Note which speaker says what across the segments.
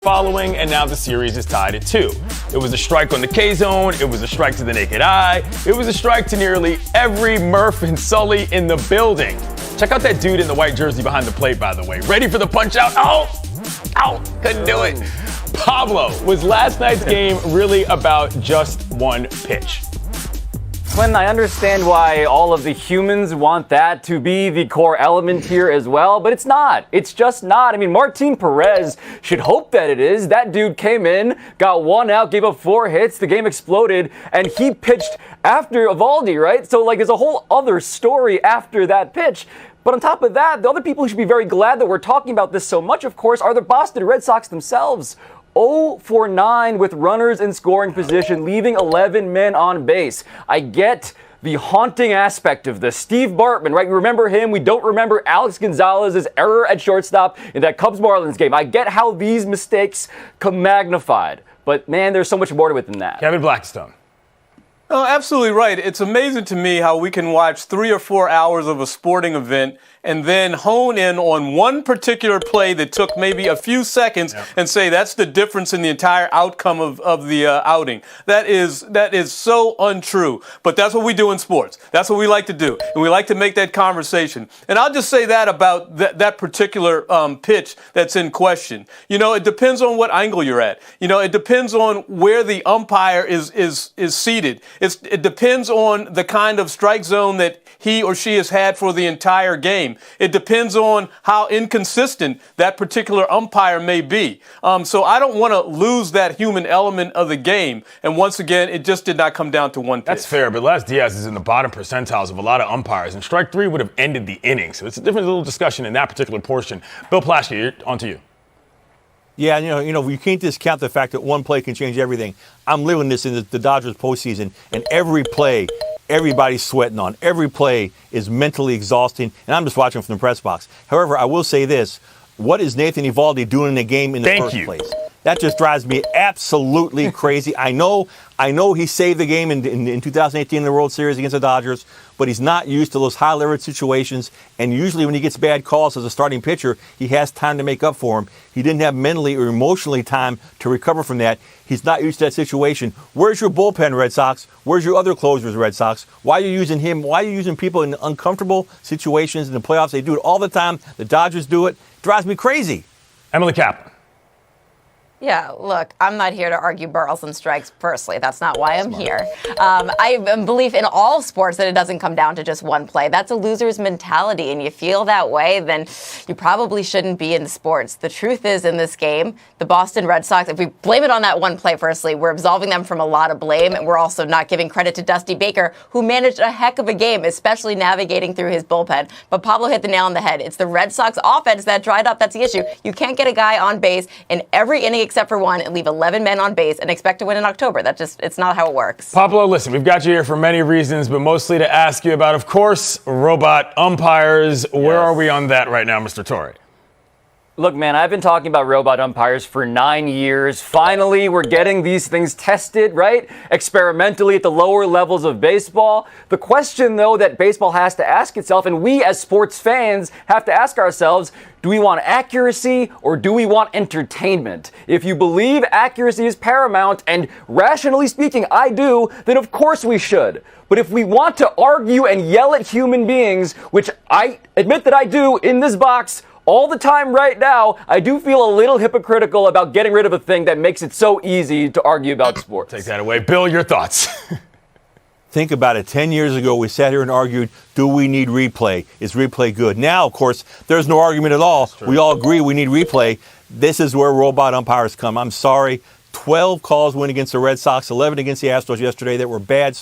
Speaker 1: following, and now the series is tied at 2. It was a strike on the K-zone, it was a strike to the naked eye, it was a strike to nearly every Murph and Sully in the building. Check out that dude in the white jersey behind the plate, by the way. Ready for the punch out? Oh, couldn't do it. Pablo, was last night's game really about just one pitch?
Speaker 2: Quinn, I understand why all of the humans want that to be the core element here as well, but it's not. It's just not. I mean, Martin Perez should hope that it is. That dude came in, got 1 out, gave up 4 hits, the game exploded, and he pitched after Eovaldi, right? So, there's a whole other story after that pitch. But on top of that, the other people who should be very glad that we're talking about this so much, of course, are the Boston Red Sox themselves. 0 for 9 with runners in scoring position, leaving 11 men on base. I get the haunting aspect of this. Steve Bartman, right? We remember him. We don't remember Alex Gonzalez's error at shortstop in that Cubs-Marlins game. I get how these mistakes come magnified. But, man, there's so much more to it than that.
Speaker 1: Kevin Blackstone.
Speaker 3: Oh, absolutely right. It's amazing to me how we can watch 3 or 4 hours of a sporting event and then hone in on one particular play that took maybe a few seconds and say that's the difference in the entire outcome of the outing. That is so untrue. But that's what we do in sports. That's what we like to do. And we like to make that conversation. And I'll just say that about that particular pitch that's in question. It depends on what angle you're at. It depends on where the umpire is seated. It depends on the kind of strike zone that he or she has had for the entire game. It depends on how inconsistent that particular umpire may be. So I don't want to lose that human element of the game. And once again, it just did not come down to one pitch.
Speaker 1: That's fair, but Les Diaz is in the bottom percentiles of a lot of umpires, and strike 3 would have ended the inning. So it's a different little discussion in that particular portion. Bill Plaschke, on to you.
Speaker 4: Yeah, you can't discount the fact that one play can change everything. I'm living this in the Dodgers postseason, and every play, everybody's sweating on. Every play is mentally exhausting, and I'm just watching from the press box. However, I will say this. What is Nathan Eovaldi doing in the game in the first place? That just drives me absolutely crazy. I know he saved the game in 2018 in the World Series against the Dodgers, but he's not used to those high leverage situations. And usually when he gets bad calls as a starting pitcher, he has time to make up for them. He didn't have mentally or emotionally time to recover from that. He's not used to that situation. Where's your bullpen, Red Sox? Where's your other closers, Red Sox? Why are you using him? Why are you using people in uncomfortable situations in the playoffs? They do it all the time. The Dodgers do it. It drives me crazy.
Speaker 1: Emily Kaplan.
Speaker 5: Yeah, look, I'm not here to argue barrels and strikes personally. That's not why I'm here. I believe in all sports that it doesn't come down to just one play. That's a loser's mentality, and you feel that way, then you probably shouldn't be in sports. The truth is, in this game, the Boston Red Sox, if we blame it on that one play, firstly, we're absolving them from a lot of blame, and we're also not giving credit to Dusty Baker, who managed a heck of a game, especially navigating through his bullpen. But Pablo hit the nail on the head. It's the Red Sox offense that dried up. That's the issue. You can't get a guy on base in every inning except for one and leave 11 men on base and expect to win in October. It's not how it works.
Speaker 1: Pablo, listen, we've got you here for many reasons, but mostly to ask you about, of course, robot umpires. Where are we on that right now, Mr. Torre?
Speaker 2: Look, man, I've been talking about robot umpires for 9 years. Finally, we're getting these things tested, right? Experimentally at the lower levels of baseball. The question, though, that baseball has to ask itself, and we as sports fans have to ask ourselves, do we want accuracy or do we want entertainment? If you believe accuracy is paramount, and rationally speaking, I do, then of course we should. But if we want to argue and yell at human beings, which I admit that I do in this box all the time right now, I do feel a little hypocritical about getting rid of a thing that makes it so easy to argue about sports.
Speaker 1: Take that away. Bill, your thoughts.
Speaker 4: Think about it. 10 years ago, we sat here and argued, do we need replay? Is replay good? Now, of course, there's no argument at all. We all agree we need replay. This is where robot umpires come. I'm sorry. 12 calls went against the Red Sox, 11 against the Astros yesterday that were bad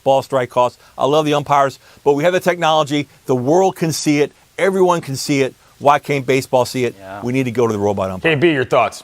Speaker 4: ball strike calls. I love the umpires, but we have the technology. The world can see it. Everyone can see it. Why can't baseball see it? Yeah. We need to go to the robot umpire.
Speaker 1: KB, your thoughts?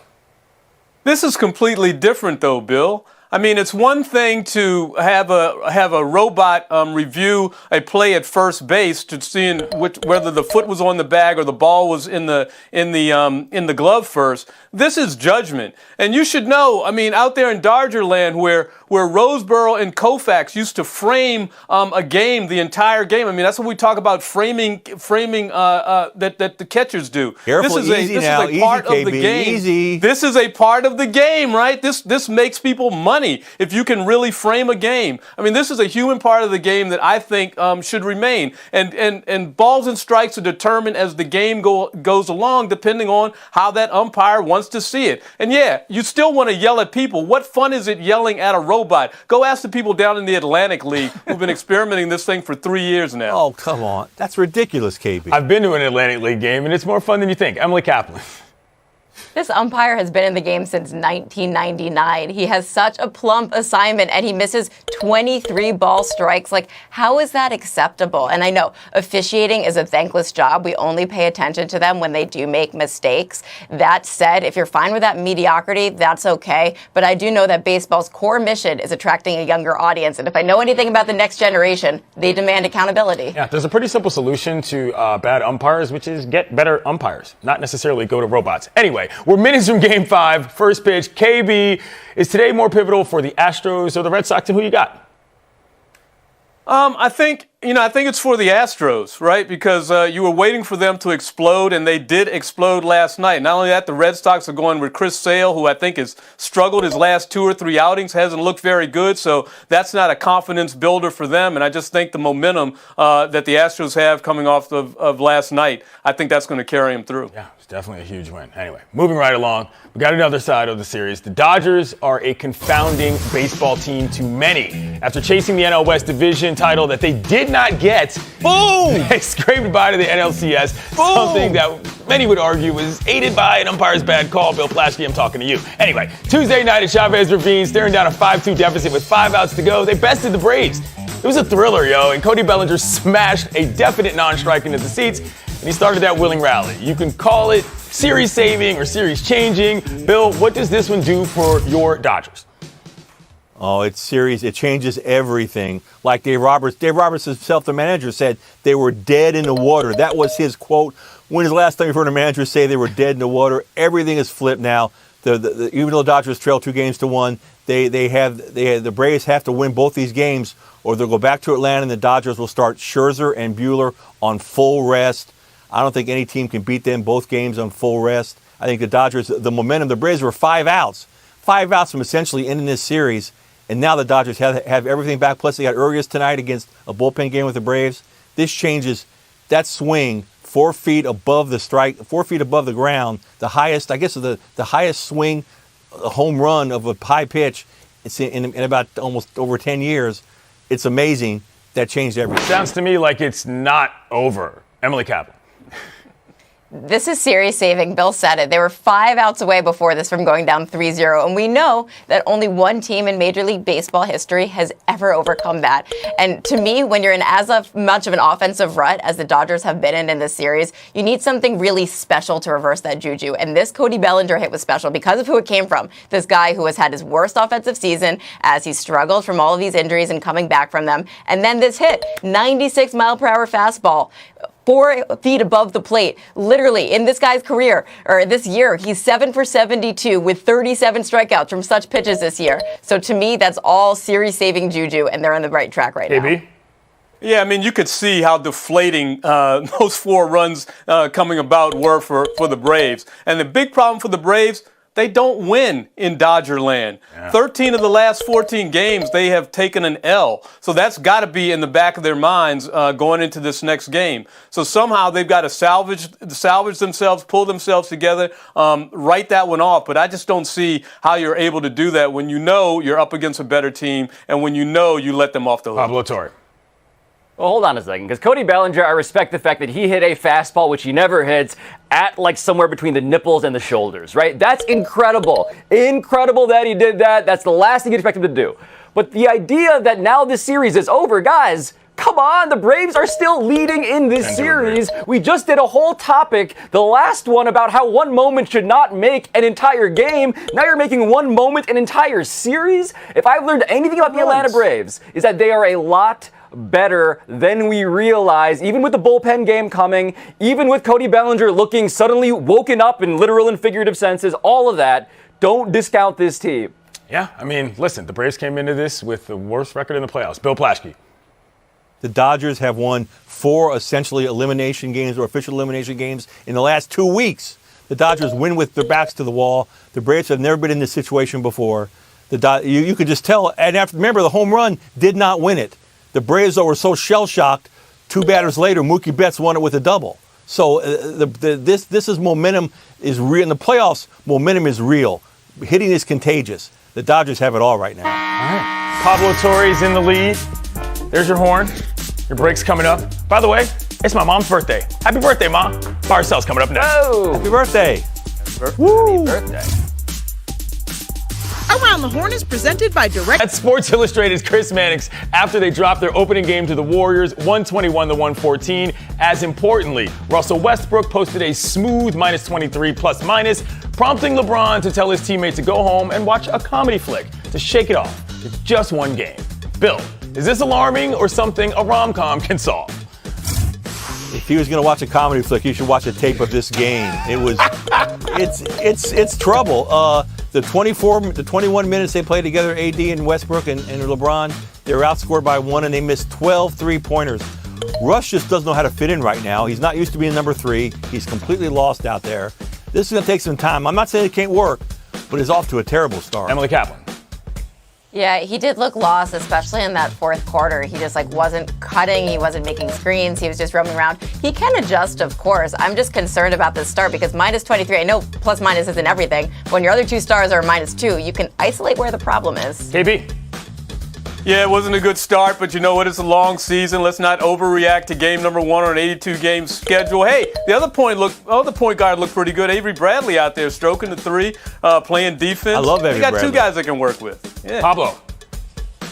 Speaker 3: This is completely different, though, Bill. I mean, it's one thing to have a robot review a play at first base to seeing whether the foot was on the bag or the ball was in the glove first. This is judgment, and you should know. I mean, out there in Dodger land, where Roseboro and Koufax used to frame a game, the entire game. I mean, that's what we talk about framing that the catchers do.
Speaker 4: Careful,
Speaker 3: this is a part of the game.
Speaker 4: Easy.
Speaker 3: This is a part of the game, right? This makes people money if you can really frame a game. I mean, this is a human part of the game that I think should remain. And balls and strikes are determined as the game goes along, depending on how that umpire wants to see it. And yeah, you still want to yell at people. What fun is it yelling at a robot? Go ask the people down in the Atlantic League who've been experimenting this thing for 3 years now.
Speaker 4: Oh, come on. That's ridiculous, KB.
Speaker 1: I've been to an Atlantic League game, and it's more fun than you think. Emily Kaplan.
Speaker 5: This umpire has been in the game since 1999. He has such a plump assignment, and he misses 23 ball strikes. Like, how is that acceptable? And I know officiating is a thankless job. We only pay attention to them when they do make mistakes. That said, if you're fine with that mediocrity, that's okay. But I do know that baseball's core mission is attracting a younger audience. And if I know anything about the next generation, they demand accountability.
Speaker 1: Yeah, there's a pretty simple solution to bad umpires, which is get better umpires, not necessarily go to robots. Anyway, we're minutes from Game 5. First pitch, KB. Is today more pivotal for the Astros or the Red Sox, and who you got?
Speaker 3: I think it's for the Astros, right? Because you were waiting for them to explode, and they did explode last night. Not only that, the Red Sox are going with Chris Sale, who I think has struggled his last 2 or 3 outings, hasn't looked very good. So that's not a confidence builder for them. And I just think the momentum that the Astros have coming off of last night, I think that's going to carry them through.
Speaker 1: Yeah, it's definitely a huge win. Anyway, moving right along, we got another side of the series. The Dodgers are a confounding baseball team to many. After chasing the NL West division title that they did not get, boom! They scraped by to the NLCS, something that many would argue was aided by an umpire's bad call. Bill Plaschke, I'm talking to you. Anyway, Tuesday night at Chavez Ravine, staring down a 5-2 deficit with 5 outs to go, they bested the Braves. It was a thriller, yo, and Cody Bellinger smashed a definite non-strike into the seats, and he started that willing rally. You can call it series saving or series changing. Bill, what does this one do for your Dodgers?
Speaker 4: Oh, it's serious. It changes everything. Like Dave Roberts himself, the manager, said they were dead in the water. That was his quote. When is the last time you've heard a manager say they were dead in the water? Everything is flipped now. Even though the Dodgers trail 2-1, the Braves have to win both these games, or they'll go back to Atlanta and the Dodgers will start Scherzer and Buehler on full rest. I don't think any team can beat them both games on full rest. I think the Dodgers, the momentum, the Braves were 5 outs from essentially ending this series. And now the Dodgers have everything back. Plus, they got Urias tonight against a bullpen game with the Braves. This changes that swing 4 feet above the strike, 4 feet above the ground. The highest, I guess, the highest swing, home run of a high pitch. It's in about almost over 10 years. It's amazing. That changed everything.
Speaker 1: Sounds to me like it's not over. Emily Kaplan.
Speaker 5: This is series saving. Bill said it. They were 5 outs away before this from going down 3-0. And we know that only one team in Major League Baseball history has ever overcome that. And to me, when you're in as much of an offensive rut as the Dodgers have been in this series, you need something really special to reverse that juju. And this Cody Bellinger hit was special because of who it came from. This guy who has had his worst offensive season as he struggled from all of these injuries and coming back from them. And then this hit, 96-mile-per-hour fastball. 4 feet above the plate. Literally, in this guy's career, or this year, he's 7 for 72 with 37 strikeouts from such pitches this year. So to me, that's all series-saving juju, and they're on the right track right now.
Speaker 3: Yeah, I mean, you could see how deflating those 4 runs coming about were for the Braves. And the big problem for the Braves, they don't win in Dodger land. Yeah. 13 of the last 14 games, they have taken an L. So that's got to be in the back of their minds going into this next game. So somehow they've got to salvage themselves, pull themselves together, write that one off. But I just don't see how you're able to do that when you know you're up against a better team and when you know you let them off the hook.
Speaker 1: Pablo Torre.
Speaker 2: Well, hold on a second, because Cody Bellinger, I respect the fact that he hit a fastball, which he never hits, at like somewhere between the nipples and the shoulders, right? That's incredible. Incredible that he did that. That's the last thing you'd expect him to do. But the idea that now this series is over, guys, Come on, the Braves are still leading in this series. We just did a whole topic, the last one, about how one moment should not make an entire game. Now you're making one moment an entire series? If I've learned anything about the Atlanta Braves, is that they are a lot better than we realize, even with the bullpen game coming, even with Cody Bellinger looking suddenly woken up in literal and figurative senses, all of that. Don't discount this team.
Speaker 1: Yeah, I mean, listen, the Braves came into this with the worst record in the playoffs. Bill Plaschke.
Speaker 4: The Dodgers have won 4 essentially elimination games or official elimination games in the last 2 weeks. The Dodgers win with their backs to the wall. The Braves have never been in this situation before. You could just tell. And remember, the home run did not win it. The Braves, though, were so shell-shocked, 2 batters later, Mookie Betts won it with a double. So this is momentum is real. In the playoffs, momentum is real. Hitting is contagious. The Dodgers have it all right now.
Speaker 1: All right. Pablo Torre's in the lead. There's your horn. Your break's coming up. By the way, it's my mom's birthday. Happy birthday, Mom. Parcel's coming up next.
Speaker 2: Oh,
Speaker 4: Happy birthday.
Speaker 2: Happy birthday.
Speaker 6: Around the Horn is presented by Direct.
Speaker 1: That's Sports Illustrated's Chris Mannix after they dropped their opening game to the Warriors, 121-114. As importantly, Russell Westbrook posted a smooth minus 23 plus minus, prompting LeBron to tell his teammates to go home and watch a comedy flick to shake it off. It's just one game. Bill, is this alarming or something a rom-com can solve?
Speaker 4: If he was going to watch a comedy flick, you should watch a tape of this game. It's trouble. The 21 minutes they played together, AD and Westbrook and LeBron, they were outscored by 1 and they missed 12 three-pointers. Russ just doesn't know how to fit in right now. He's not used to being number 3. He's completely lost out there. This is going to take some time. I'm not saying it can't work, but it's off to a terrible start.
Speaker 1: Emily Kaplan.
Speaker 5: Yeah, he did look lost, especially in that fourth quarter. He just wasn't cutting. He wasn't making screens. He was just roaming around. He can adjust, of course. I'm just concerned about this start because minus 23, I know plus minus isn't everything. When your other 2 stars are minus 2, you can isolate where the problem is.
Speaker 1: KB.
Speaker 3: Yeah, it wasn't a good start, but you know what? It's a long season. Let's not overreact to game number 1 on an 82-game schedule. Hey, the other point guard looked pretty good. Avery Bradley out there stroking the 3, playing defense.
Speaker 4: I love Avery
Speaker 3: They got
Speaker 4: Bradley.
Speaker 3: 2 guys they can work with. Yeah.
Speaker 1: Pablo.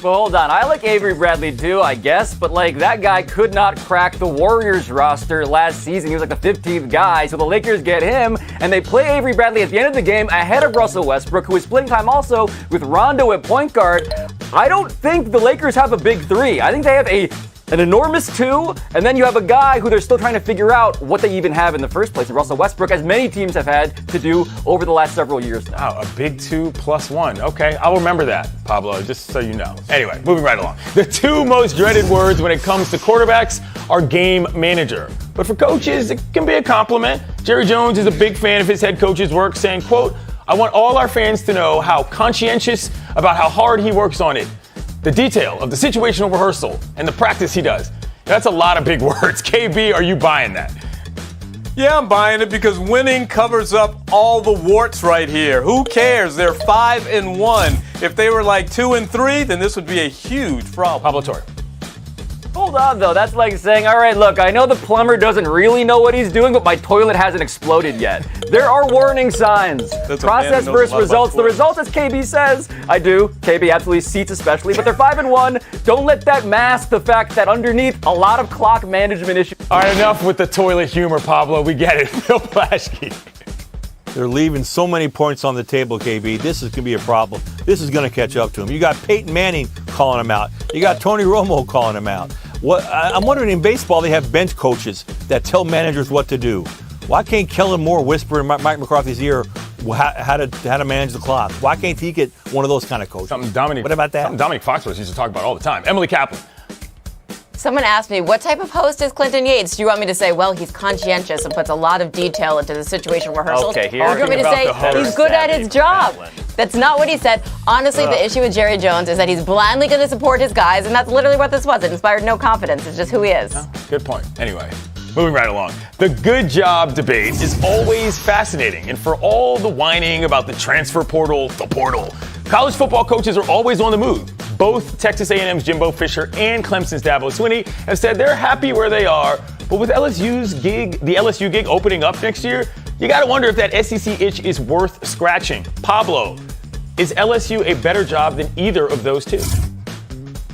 Speaker 2: Well, hold on. I like Avery Bradley too, I guess, but that guy could not crack the Warriors roster last season. He was the 15th guy, so the Lakers get him, and they play Avery Bradley at the end of the game ahead of Russell Westbrook, who is splitting time also with Rondo at point guard. I don't think the Lakers have a big 3. I think they have an enormous 2, and then you have a guy who they're still trying to figure out what they even have in the first place, and Russell Westbrook, as many teams have had to do over the last several years now.
Speaker 1: Wow, a big 2 plus 1. Okay, I'll remember that, Pablo, just so you know. Anyway, moving right along. The 2 most dreaded words when it comes to quarterbacks are game manager. But for coaches, it can be a compliment. Jery Jones is a big fan of his head coach's work, saying, quote, "I want all our fans to know how conscientious about how hard he works on it. The detail of the situational rehearsal and the practice he does." That's a lot of big words. KB, are you buying that?
Speaker 3: Yeah, I'm buying it because winning covers up all the warts right here. Who cares? They're 5-1. If they were 2-3, then this would be a huge problem.
Speaker 1: Pablo Torre.
Speaker 2: Hold on, though. That's like saying, all right, look, I know the plumber doesn't really know what he's doing, but my toilet hasn't exploded yet. There are warning signs.
Speaker 3: That's
Speaker 2: Process versus results. The results, as KB says, I do. KB absolutely, seats especially, but they're 5-1. Don't let that mask the fact that underneath a lot of clock management issues.
Speaker 1: All right, enough with the toilet humor, Pablo. We get it. Bill Plaschke.
Speaker 4: They're leaving so many points on the table, KB. This is going to be a problem. This is going to catch up to them. You got Peyton Manning calling him out. You got Tony Romo calling him out. I'm wondering, in baseball, they have bench coaches that tell managers what to do. Why can't Kellen Moore whisper in Mike McCarthy's ear how to manage the clock? Why can't he get one of those kind of coaches? What about that?
Speaker 1: Something Dominic Foxworth used to talk about all the time. Emily Kaplan.
Speaker 5: Someone asked me, what type of host is Clinton Yates? Do you want me to say, well, he's conscientious and puts a lot of detail into the situation rehearsals?
Speaker 2: Okay, here.
Speaker 5: Or do you want me to say, he's good at his job? That's not what he said. Honestly, the issue with Jery Jones is that he's blindly going to support his guys, and that's literally what this was. It inspired no confidence. It's just who he is.
Speaker 1: Good point. Anyway, moving right along. The good job debate is always fascinating, and for all the whining about the transfer portal, college football coaches are always on the move. Both Texas A&M's Jimbo Fisher and Clemson's Dabo Swinney have said they're happy where they are, but with the LSU gig opening up next year, you got to wonder if that SEC itch is worth scratching. Pablo, is LSU a better job than either of those two?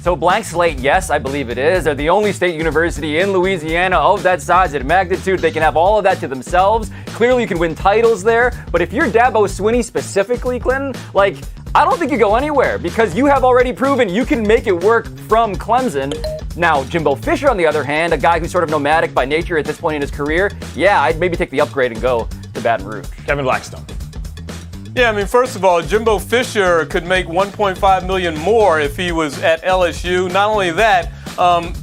Speaker 2: So blank slate, yes, I believe it is. They're the only state university in Louisiana of that size and magnitude. They can have all of that to themselves. Clearly, you can win titles there. But if you're Dabo Swinney specifically, Clinton, like, I don't think you go anywhere because you have already proven you can make it work from Clemson. Now, Jimbo Fisher, on the other hand, a guy who's sort of nomadic by nature at this point in his career, yeah, I'd maybe take the upgrade and go to Baton Rouge.
Speaker 1: Kevin Blackstone.
Speaker 3: Yeah, I mean, first of all, Jimbo Fisher could make $1.5 million more if he was at LSU. Not only that,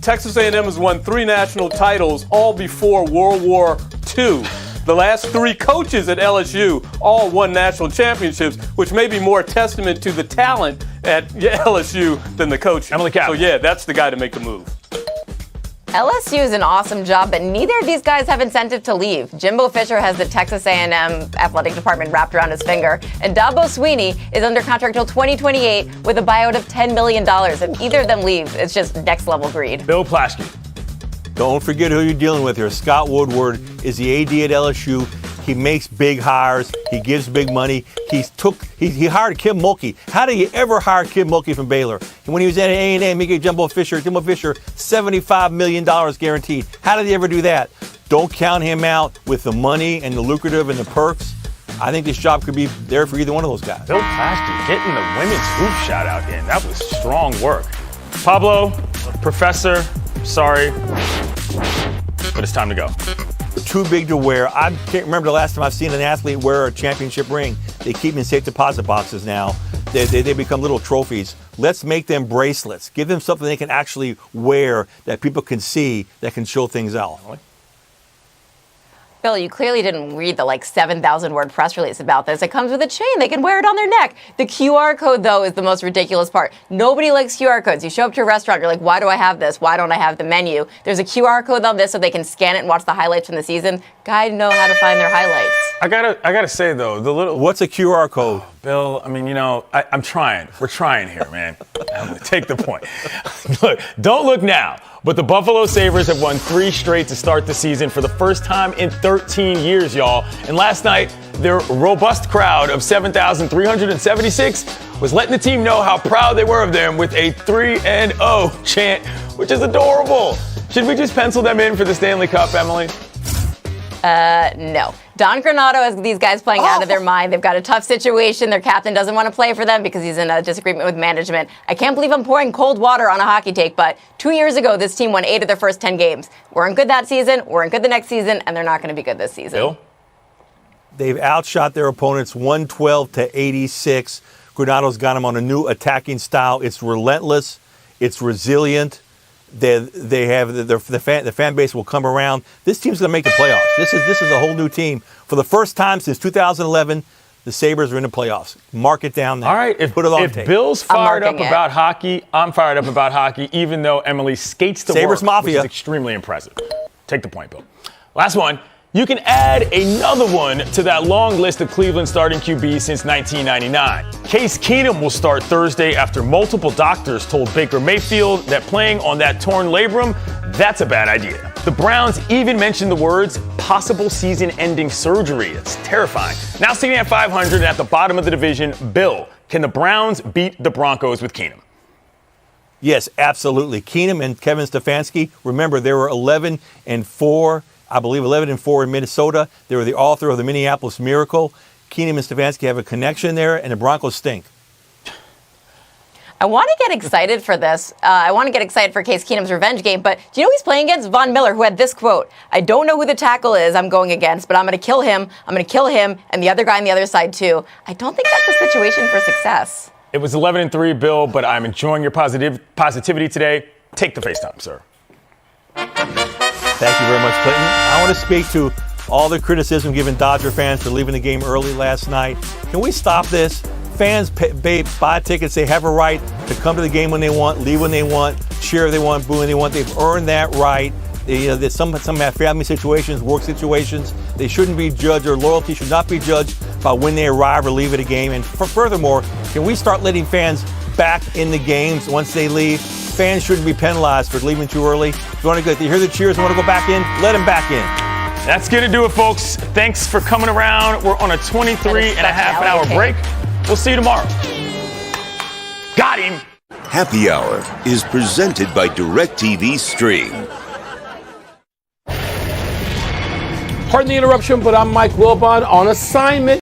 Speaker 3: Texas A&M has won 3 national titles, all before World War II. The last 3 coaches at LSU all won national championships, which may be more a testament to the talent at LSU than the coach.
Speaker 1: Emily Kaplan.
Speaker 3: So, yeah, that's the guy to make the move.
Speaker 5: LSU is an awesome job, but neither of these guys have incentive to leave. Jimbo Fisher has the Texas A&M athletic department wrapped around his finger, and Dabo Swinney is under contract till 2028 with a buyout of $10 million. If either of them leave, it's just next-level greed.
Speaker 1: Bill Plaschke.
Speaker 4: Don't forget who you're dealing with here. Scott Woodward is the AD at LSU. He makes big hires. He gives big money. He hired Kim Mulkey. How did you ever hire Kim Mulkey from Baylor? And when he was at A&M, he gave Jimbo Fisher $75 million guaranteed. How did he ever do that? Don't count him out with the money and the lucrative and the perks. I think this job could be there for either one of those guys.
Speaker 1: Bill Plaschke getting the women's hoop shout out in. That was strong work. Pablo, Professor, sorry, but it's time to go.
Speaker 4: Too big to wear. I can't remember the last time I've seen an athlete wear a championship ring. They keep them in safe deposit boxes now. They become little trophies. Let's make them bracelets. Give them something they can actually wear that people can see, that can show things out.
Speaker 5: Bill, you clearly didn't read the 7,000-word press release about this. It comes with a chain. They can wear it on their neck. The QR code, though, is the most ridiculous part. Nobody likes QR codes. You show up to a restaurant, you're like, why do I have this? Why don't I have the menu? There's a QR code on this so they can scan it and watch the highlights from the season. Guys know how to find their highlights.
Speaker 1: I gotta say, though, the little...
Speaker 4: What's a QR code?
Speaker 1: Bill, I mean, I'm trying. We're trying here, man. I'm gonna take the point. Look, don't look now. But the Buffalo Sabres have won 3 straight to start the season for the first time in 13 years, y'all. And last night, their robust crowd of 7,376 was letting the team know how proud they were of them with a 3-0 chant, which is adorable. Should we just pencil them in for the Stanley Cup, Emily?
Speaker 5: No. Don Granato has these guys playing out of their mind. They've got a tough situation. Their captain doesn't want to play for them because he's in a disagreement with management. I can't believe I'm pouring cold water on a hockey take, but 2 years ago, this team won 8 of their first 10 games. Weren't good that season, weren't good the next season, and they're not going to be good this season.
Speaker 1: Bill?
Speaker 4: They've outshot their opponents 112-86. Granato's got them on a new attacking style. It's relentless. It's resilient. They have the fan base will come around. This team's going to make the playoffs. This is a whole new team. For the first time since 2011, the Sabres are in the playoffs. Mark it down there.
Speaker 1: All right, if Bill's fired up about hockey, I'm fired up about hockey, even though Emily skates to
Speaker 4: Sabres
Speaker 1: work,
Speaker 4: Mafia.
Speaker 1: which is extremely impressive. Take the point, Bill. Last one. You can add another one to that long list of Cleveland starting QBs since 1999. Case Keenum will start Thursday after multiple doctors told Baker Mayfield that playing on that torn labrum, that's a bad idea. The Browns even mentioned the words possible season-ending surgery. It's terrifying. Now sitting at 500 and at the bottom of the division, Bill, can the Browns beat the Broncos with Keenum?
Speaker 4: Yes, absolutely. Keenum and Kevin Stefanski, remember, they were 11-4. I believe 11-4 in Minnesota. They were the author of the Minneapolis Miracle. Keenum and Stefanski have a connection there, and the Broncos stink.
Speaker 5: I want to get excited for this. I want to get excited for Case Keenum's revenge game, but do you know who he's playing against? Von Miller, who had this quote, "I don't know who the tackle is I'm going against, but I'm going to kill him. I'm going to kill him, and the other guy on the other side, too." I don't think that's the situation for success.
Speaker 1: It was 11-3, Bill, but I'm enjoying your positivity today. Take the FaceTime, sir.
Speaker 4: Thank you very much, Clinton. I want to speak to all the criticism given Dodger fans for leaving the game early last night. Can we stop this? Fans buy tickets. They have a right to come to the game when they want, leave when they want, cheer if they want, boo when they want. They've earned that right. Some have family situations, work situations. They shouldn't be judged, or loyalty should not be judged by when they arrive or leave at a game. And furthermore, can we start letting fans back in the games once they leave? Fans shouldn't be penalized for leaving too early. If you want to hear the cheers and want to go back in, let them back in.
Speaker 1: That's going to do it, folks. Thanks for coming around. We're on a 23 and a half an hour break. We'll see you tomorrow. Got him.
Speaker 7: Happy Hour is presented by DirecTV Stream.
Speaker 8: Pardon the interruption, but I'm Mike Wilbon on assignment.